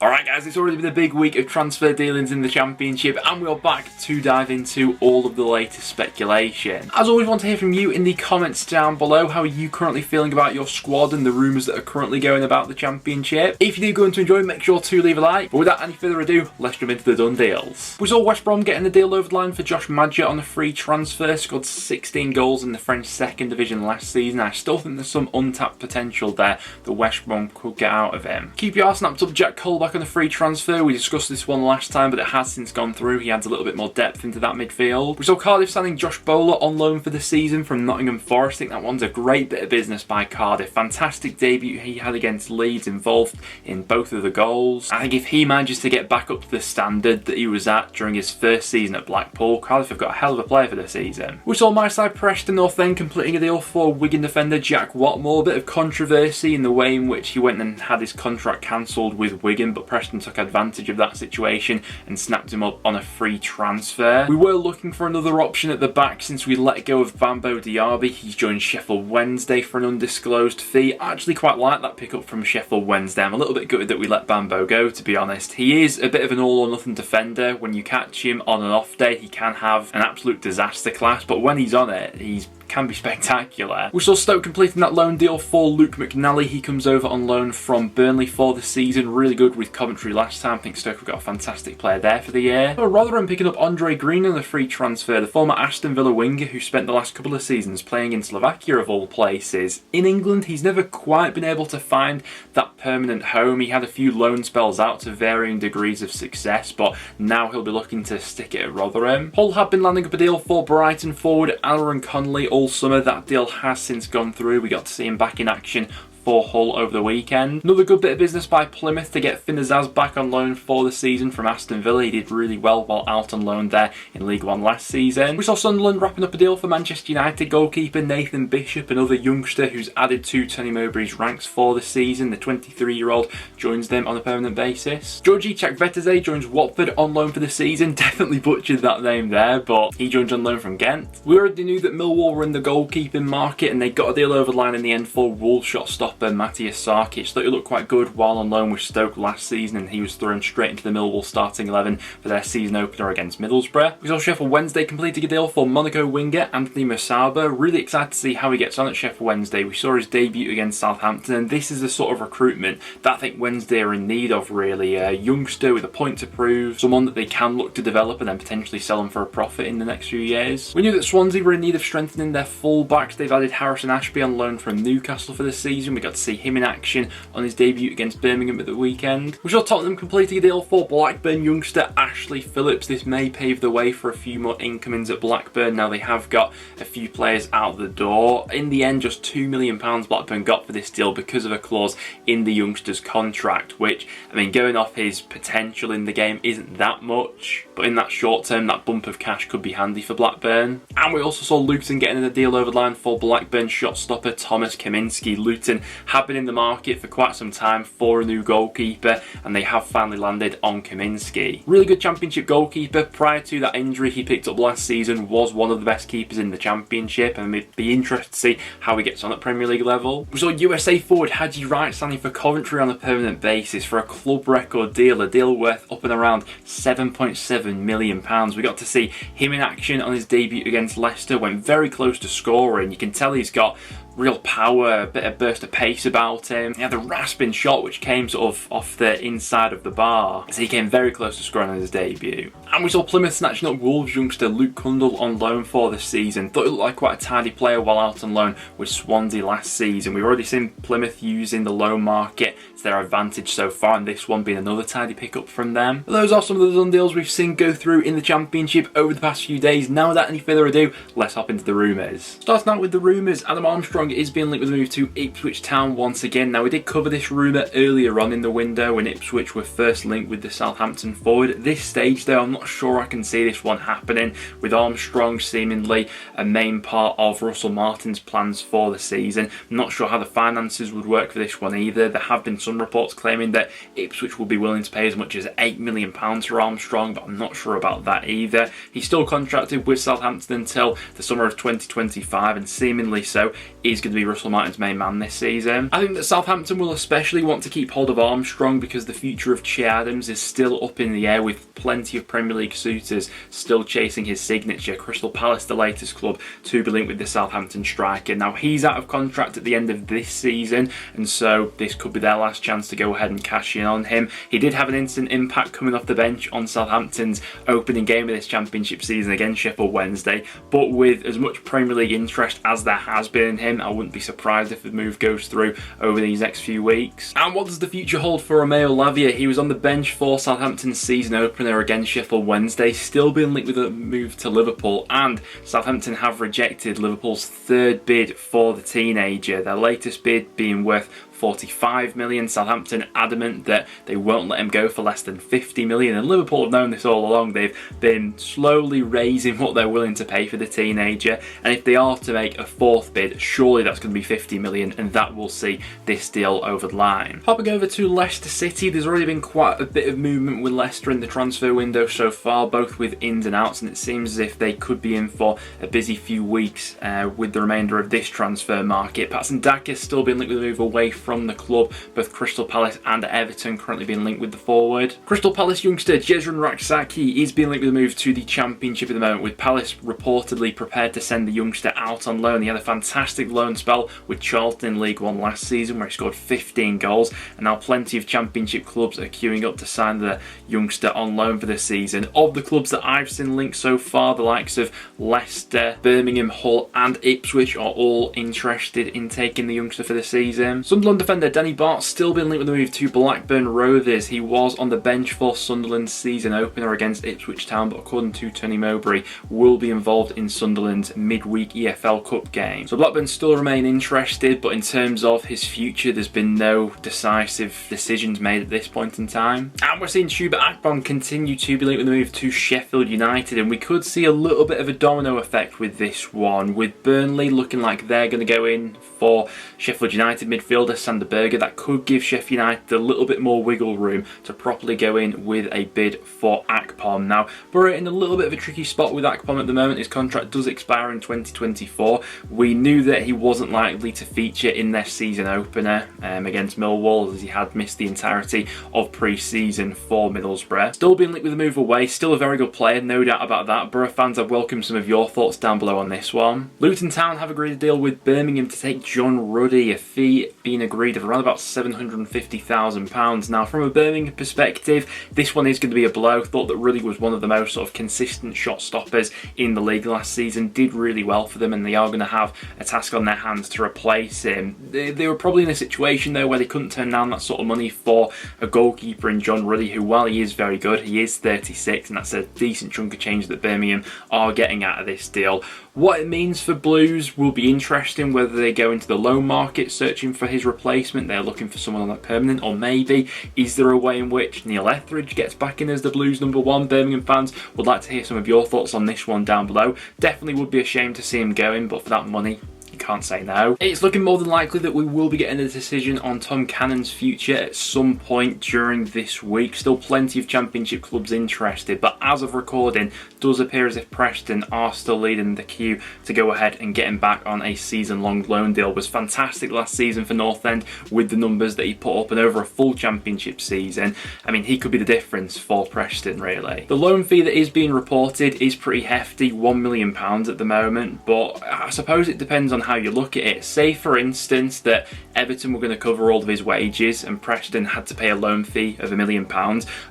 Alright guys, it's already been a big week of transfer dealings in the Championship and we're back to dive into all of the latest speculation. As always, want to hear from you in the comments down below. How are you currently feeling about your squad and the rumours that are currently going about the Championship? If you do go on to enjoy, make sure to leave a like. But without any further ado, let's jump into the done deals. We saw West Brom getting the deal over the line for Josh Maja on a free transfer. Scored 16 goals in the French second division last season. I still think there's some untapped potential there that West Brom could get out of him. QPR snapped up Jack Colback on a free transfer. We discussed this one last time, but it has since gone through. He adds a little bit more depth into that midfield. We saw Cardiff signing Josh Bowler on loan for the season from Nottingham Forest. I think that one's a great bit of business by Cardiff. Fantastic debut he had against Leeds, involved in both of the goals. I think if he manages to get back up to the standard that he was at during his first season at Blackpool, Cardiff have got a hell of a player for the season. We saw my side Preston North End completing a deal for Wigan defender Jack Watmore. A bit of controversy in the way in which he went and had his contract cancelled with Wigan, but Preston took advantage of that situation and snapped him up on a free transfer. We were looking for another option at the back since we let go of Bambo Diaby. He's joined Sheffield Wednesday for an undisclosed fee. I actually quite like that pickup from Sheffield Wednesday. I'm a little bit gutted that we let Bambo go, to be honest. He is a bit of an all or nothing defender. When you catch him on an off day, he can have an absolute disaster class, but when he's on it, he can be spectacular. We saw Stoke completing that loan deal for Luke McNally. He comes over on loan from Burnley for the season. Really good with Coventry last time. I think Stoke have got a fantastic player there for the year. But Rotherham picking up Andre Green on a free transfer, the former Aston Villa winger who spent the last couple of seasons playing in Slovakia of all places. In England, he's never quite been able to find that permanent home. He had a few loan spells out to varying degrees of success, but now he'll be looking to stick it at Rotherham. Hull have been landing up a deal for Brighton forward Aaron Connolly all summer. That deal has since gone through. We got to see him back in action for Hull over the weekend. Another good bit of business by Plymouth to get Finn Azaz back on loan for the season from Aston Villa. He did really well while out on loan there in League One last season. We saw Sunderland wrapping up a deal for Manchester United goalkeeper Nathan Bishop, another youngster who's added to Tony Mowbray's ranks for the season. The 23-year-old joins them on a permanent basis. Georgi Chakvetadze joins Watford on loan for the season. Definitely butchered that name there, but he joins on loan from Ghent. We already knew that Millwall were in the goalkeeping market and they got a deal over the line in the end for Wolves shot-stopper Matthias Sarkic. Thought he looked quite good while on loan with Stoke last season, and he was thrown straight into the Millwall starting 11 for their season opener against Middlesbrough. We saw Sheffield Wednesday completing a deal for Monaco winger Anthony Masaba. Really excited to see how he gets on at Sheffield Wednesday. We saw his debut against Southampton, and this is the sort of recruitment that I think Wednesday are in need of, really. A youngster with a point to prove, someone that they can look to develop and then potentially sell him for a profit in the next few years. We knew that Swansea were in need of strengthening their full-backs. They've added Harrison Ashby on loan from Newcastle for the season. We got to see him in action on his debut against Birmingham at the weekend. We saw Tottenham completing a deal for Blackburn youngster Ashley Phillips. This may pave the way for a few more incomings at Blackburn. Now they have got a few players out the door. In the end, just £2 million Blackburn got for this deal because of a clause in the youngster's contract, which, I mean, going off his potential in the game isn't that much, but in that short term, that bump of cash could be handy for Blackburn. And we also saw Luton getting a deal over the line for Blackburn shot stopper Thomas Kaminski. Luton have been in the market for quite some time for a new goalkeeper, and they have finally landed on Kaminski. Really good Championship goalkeeper. Prior to that injury he picked up last season, was one of the best keepers in the Championship, and it'd be interesting to see how he gets on at Premier League level. We saw USA forward Haji Wright signing for Coventry on a permanent basis for a club record deal, a deal worth up and around £7.7 million. We got to see him in action on his debut against Leicester, went very close to scoring. You can tell he's got real power, a bit of burst of pace about him. He had a rasping shot which came sort of off the inside of the bar, so he came very close to scoring on his debut. And we saw Plymouth snatching up Wolves youngster Luke Cundle on loan for this season. Thought he looked like quite a tidy player while out on loan with Swansea last season. We've already seen Plymouth using the loan market to their advantage so far, and this one being another tidy pickup from them. But those are some of the done deals we've seen go through in the Championship over the past few days. Now, without any further ado, let's hop into the rumours. Starting out with the rumours, Adam Armstrong is being linked with a move to Ipswich Town once again. Now, we did cover this rumour earlier on in the window when Ipswich were first linked with the Southampton forward. At this stage though, I'm not sure I can see this one happening, with Armstrong seemingly a main part of Russell Martin's plans for the season. I'm not sure how the finances would work for this one either. There have been some some reports claiming that Ipswich will be willing to pay as much as £8 million for Armstrong, but I'm not sure about that either. He's still contracted with Southampton until the summer of 2025, and seemingly so is going to be Russell Martin's main man this season. I think that Southampton will especially want to keep hold of Armstrong because the future of Che Adams is still up in the air, with plenty of Premier League suitors still chasing his signature. Crystal Palace, the latest club to be linked with the Southampton striker. Now, he's out of contract at the end of this season, and so this could be their last chance to go ahead and cash in on him. He did have an instant impact coming off the bench on Southampton's opening game of this Championship season against Sheffield Wednesday, but with as much Premier League interest as there has been in him, I wouldn't be surprised if the move goes through over these next few weeks. And what does the future hold for Romeo Lavia? He was on the bench for Southampton's season opener against Sheffield Wednesday, still being linked with a move to Liverpool, and Southampton have rejected Liverpool's third bid for the teenager, their latest bid being worth 45 million. Southampton adamant that they won't let him go for less than 50 million, and Liverpool have known this all along. They've been slowly raising what they're willing to pay for the teenager, and if they are to make a fourth bid, surely that's going to be 50 million, and that will see this deal over the line. Hopping over to Leicester City, there's already been quite a bit of movement with Leicester in the transfer window so far, both with ins and outs, and it seems as if they could be in for a busy few weeks with the remainder of this transfer market. Patson Daki's still been linked with a move away from the club, both Crystal Palace and Everton currently being linked with the forward. Crystal Palace youngster Jezran Raksaki is being linked with a move to the Championship at the moment, with Palace reportedly prepared to send the youngster out on loan. He had a fantastic loan spell with Charlton in League One last season where he scored 15 goals, and now plenty of Championship clubs are queuing up to sign the youngster on loan for this season. Of the clubs that I've seen linked so far, the likes of Leicester, Birmingham, Hull and Ipswich are all interested in taking the youngster for the season. Sunderland defender Danny Bart's still been linked with a move to Blackburn Rovers. He was on the bench for Sunderland's season opener against Ipswich Town, but according to Tony Mowbray, will be involved in Sunderland's midweek EFL Cup game. So Blackburn still remain interested, but in terms of his future, there's been no decisive decisions made at this point in time. And we're seeing Chuba Akpom continue to be linked with a move to Sheffield United, and we could see a little bit of a domino effect with this one, with Burnley looking like they're going to go in for Sheffield United midfielder Sander Berge. That could give Sheffield United a little bit more wiggle room to properly go in with a bid for Akpom. Now, we're in a little bit of a tricky spot with Akpom at the moment. His contract does expire in 2024. We knew that he wasn't likely to feature in their season opener against Millwall, as he had missed the entirety of pre-season for Middlesbrough. Still being linked with a move away, still a very good player, no doubt about that. Borough fans, I'd welcome some of your thoughts down below on this one. Luton Town have agreed a deal with Birmingham to take John Ruddy, a fee being agreed of around about £750,000. Now, from a Birmingham perspective, this one is going to be a blow. Thought that Ruddy was one of the most sort of consistent shot stoppers in the league last season, did really well for them, and they are going to have a task on their hands to replace him. They were probably in a situation though where they couldn't turn down that sort of money for a goalkeeper in John Ruddy, who, while he is very good, he is 36, and that's a decent chunk of change that Birmingham are getting out of this deal. What it means for Blues will be interesting, whether they go into the loan market searching for his replacement, they're looking for someone on a permanent, or maybe is there a way in which Neil Etheridge gets back in as the Blues number one? Birmingham fans, would like to hear some of your thoughts on this one down below. Definitely would be a shame to see him going, but for that money, can't say no. It's looking more than likely that we will be getting a decision on Tom Cannon's future at some point during this week. Still plenty of Championship clubs interested, but as of recording, does appear as if Preston are still leading the queue to go ahead and get him back on a season-long loan deal. Was fantastic last season for North End with the numbers that he put up, and over a full Championship season, I mean, he could be the difference for Preston, really. The loan fee that is being reported is pretty hefty, £1 million at the moment, but I suppose it depends on how you look at it. Say, for instance, that Everton were going to cover all of his wages and Preston had to pay a loan fee of £1 million.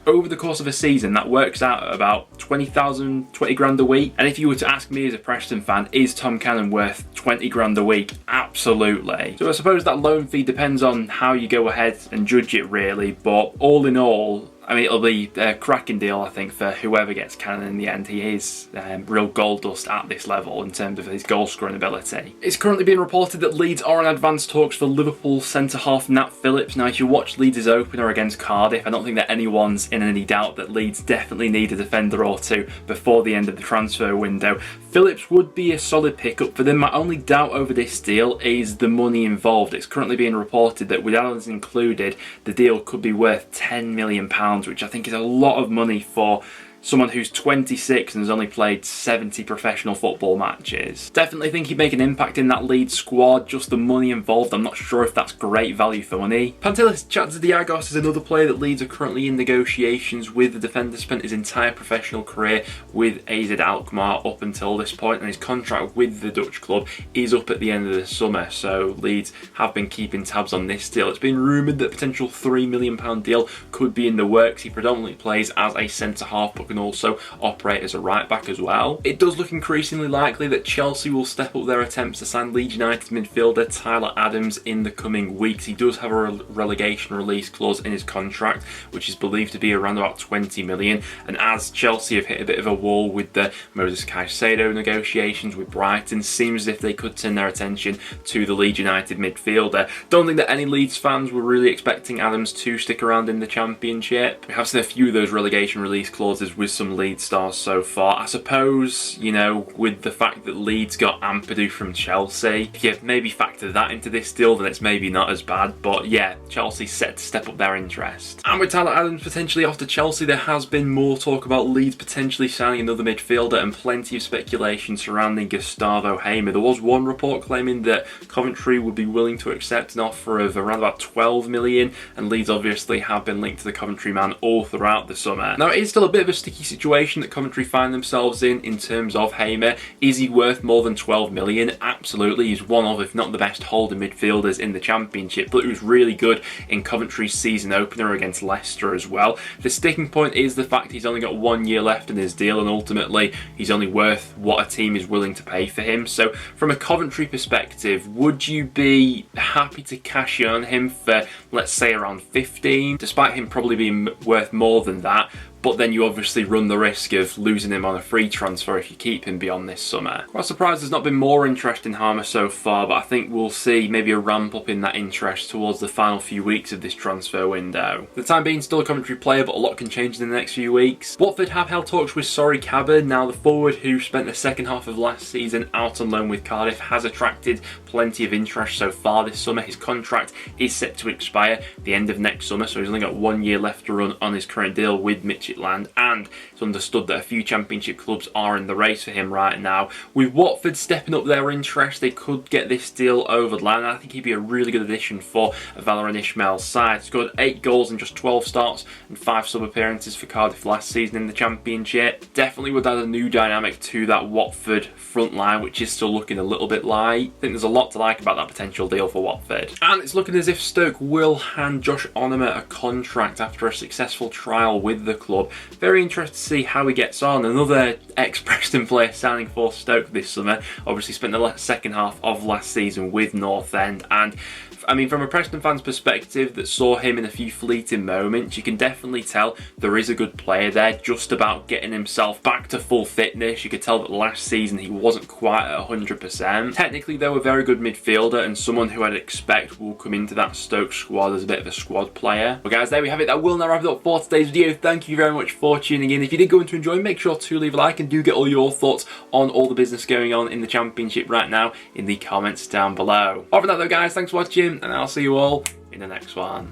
Over the course of a season, that works out at about 20 grand a week. And if you were to ask me as a Preston fan, is Tom Cannon worth 20 grand a week? Absolutely. So I suppose that loan fee depends on how you go ahead and judge it, really, but all in all, I mean, it'll be a cracking deal, I think, for whoever gets Cannon in the end. He is real gold dust at this level in terms of his goal scoring ability. It's currently being reported that Leeds are in advanced talks for Liverpool centre-half Nat Phillips. Now, if you watch Leeds' opener against Cardiff, I don't think that anyone's in any doubt that Leeds definitely need a defender or two before the end of the transfer window. Phillips would be a solid pickup for them. My only doubt over this deal is the money involved. It's currently being reported that with Allen's included, the deal could be worth £10 million, which I think is a lot of money for someone who's 26 and has only played 70 professional football matches. Definitely think he'd make an impact in that Leeds squad, just the money involved, I'm not sure if that's great value for money. Pantelis Chatzadiagos is another player that Leeds are currently in negotiations with. The defender spent his entire professional career with AZ Alkmaar up until this point, and his contract with the Dutch club is up at the end of the summer, so Leeds have been keeping tabs on this deal. It's been rumoured that a potential £3 million deal could be in the works. He predominantly plays as a centre-half but can also operate as a right back as well. It does look increasingly likely that Chelsea will step up their attempts to sign Leeds United midfielder Tyler Adams in the coming weeks. He does have a relegation release clause in his contract, which is believed to be around about 20 million. And as Chelsea have hit a bit of a wall with the Moses Caicedo negotiations with Brighton, seems as if they could turn their attention to the Leeds United midfielder. Don't think that any Leeds fans were really expecting Adams to stick around in the Championship. We have seen a few of those relegation release clauses with some Leeds stars so far. I suppose, you know, with the fact that Leeds got Ampadu from Chelsea, if you maybe factor that into this deal, then it's maybe not as bad. But yeah, Chelsea's set to step up their interest. And with Tyler Adams potentially off to Chelsea, there has been more talk about Leeds potentially signing another midfielder and plenty of speculation surrounding Gustavo Hamer. There was one report claiming that Coventry would be willing to accept an offer of around about 12 million, and Leeds obviously have been linked to the Coventry man all throughout the summer. Now, it is still a bit of a sticky situation that Coventry find themselves in terms of Hamer. Is he worth more than 12 million? Absolutely. He's one of, if not the best holding midfielders in the Championship, but he was really good in Coventry's season opener against Leicester as well. The sticking point is the fact he's only got 1 year left in his deal, and ultimately he's only worth what a team is willing to pay for him. So from a Coventry perspective, would you be happy to cash in on him for, let's say, around 15, despite him probably being worth more than that? But then you obviously run the risk of losing him on a free transfer if you keep him beyond this summer. Quite surprised there's not been more interest in Hamer so far, but I think we'll see maybe a ramp up in that interest towards the final few weeks of this transfer window. For the time being, still a Coventry player, but a lot can change in the next few weeks. Watford have held talks with Sorry Cabba. Now, the forward who spent the second half of last season out on loan with Cardiff has attracted plenty of interest so far this summer. His contract is set to expire at the end of next summer, so he's only got 1 year left to run on his current deal with Midtjylland, and it's understood that a few Championship clubs are in the race for him right now. With Watford stepping up their interest, they could get this deal over the line. I think he'd be a really good addition for Valérien Ismaël's side. He scored 8 goals in just 12 starts and 5 sub-appearances for Cardiff last season in the Championship. Definitely would add a new dynamic to that Watford front line, which is still looking a little bit light. I think there's a lot to like about that potential deal for Watford. And it's looking as if Stoke will hand Josh Onomah a contract after a successful trial with the club. Very interested to see how he gets on. Another ex-Preston player signing for Stoke this summer. Obviously spent the second half of last season with North End, and I mean, from a Preston fan's perspective that saw him in a few fleeting moments, you can definitely tell there is a good player there, just about getting himself back to full fitness. You could tell that last season he wasn't quite at 100%. Technically, though, a very good midfielder and someone who I'd expect will come into that Stoke squad as a bit of a squad player. Well, guys, there we have it. That will now wrap it up for today's video. Thank you very much for tuning in. If you did go on to enjoy, make sure to leave a like, and do get all your thoughts on all the business going on in the Championship right now in the comments down below. Other than that, though, guys, thanks for watching, and I'll see you all in the next one.